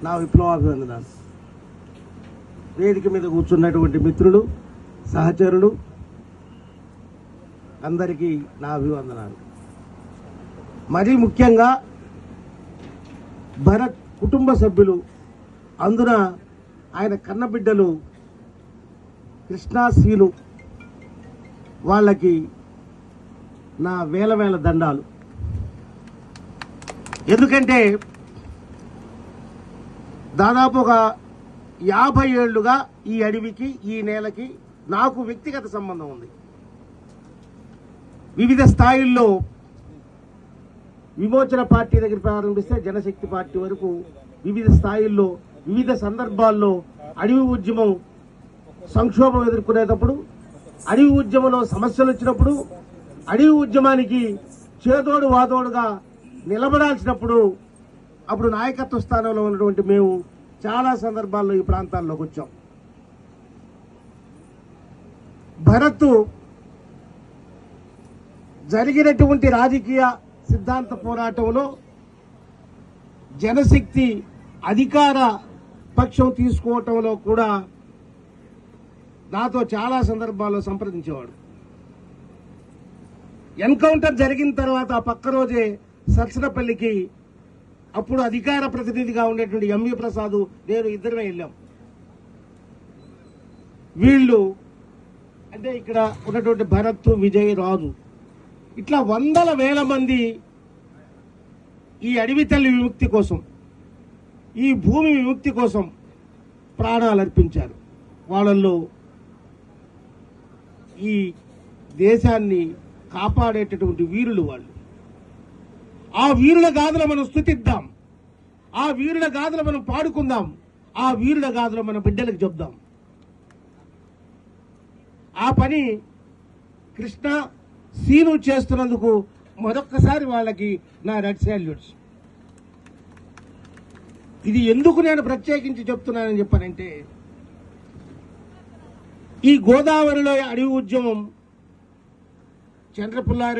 నా విప్లవాభివందనాలు. వేదిక మీద కూర్చున్నటువంటి మిత్రులు, సహచరులు అందరికీ నా అభివందనాలు. మరీ ముఖ్యంగా భరత్ కుటుంబ సభ్యులు, అందున ఆయన కన్నబిడ్డలు కృష్ణాశీలు, వాళ్ళకి నా వేల వేల దండాలు. ఎందుకంటే దాదాపు ఒక 50 ఏళ్లుగా ఈ అడవికి, ఈ నేలకి నాకు వ్యక్తిగత సంబంధం ఉంది. వివిధ స్థాయిల్లో విమోచన పార్టీ దగ్గర ప్రారంభిస్తే జనశక్తి పార్టీ వరకు వివిధ స్థాయిల్లో వివిధ సందర్భాల్లో అడవి ఉద్యమం సంక్షోభం ఎదుర్కొనేటప్పుడు, అడవి ఉద్యమంలో సమస్యలు వచ్చినప్పుడు, అడవి ఉద్యమానికి చేదోడు వాదోడుగా నిలబడాల్సినప్పుడు అప్పుడు నాయకత్వ స్థానంలో ఉన్నటువంటి మేము చాలా సందర్భాల్లో ఈ ప్రాంతాల్లోకి వచ్చాం. భరత్ జరిగినటువంటి రాజకీయ సిద్ధాంత పోరాటంలో జనశక్తి అధికార పక్షం తీసుకోవటంలో కూడా నాతో చాలా సందర్భాల్లో సంప్రదించేవాడు. ఎన్కౌంటర్ జరిగిన తర్వాత ఆ పక్క రోజే సర్సనపల్లికి అప్పుడు అధికార ప్రతినిధిగా ఉండేటువంటి ఎంవి ప్రసాద్, నేను ఇద్దరమే వెళ్ళాం. వీళ్ళు అంటే ఇక్కడ ఉన్నటువంటి భరత్, విజయ్, రాజు, ఇట్లా వందల వేల మంది ఈ అడవి తల్లి విముక్తి కోసం, ఈ భూమి విముక్తి కోసం ప్రాణాలు అర్పించారు. వాళ్ళల్లో ఈ దేశాన్ని కాపాడేటటువంటి వీరులు వాళ్ళు. ఆ వీరుల గాథలు మనం స్తుతిద్దాం, ఆ వీరుల గాథలు మనం పాడుకుందాం, ఆ వీరుల గాథలు మన బిడ్డలకు చెప్దాం. ఆ పని కృష్ణ సీను చేస్తున్నందుకు మరొక్కసారి వాళ్ళకి నా రెడ్ సాల్యూట్స్. ఇది ఎందుకు నేను ప్రత్యేకించి చెప్తున్నానని చెప్పానంటే, ఈ గోదావరిలో అడవి ఉద్యమం చంద్రపుల్లారెడ్డి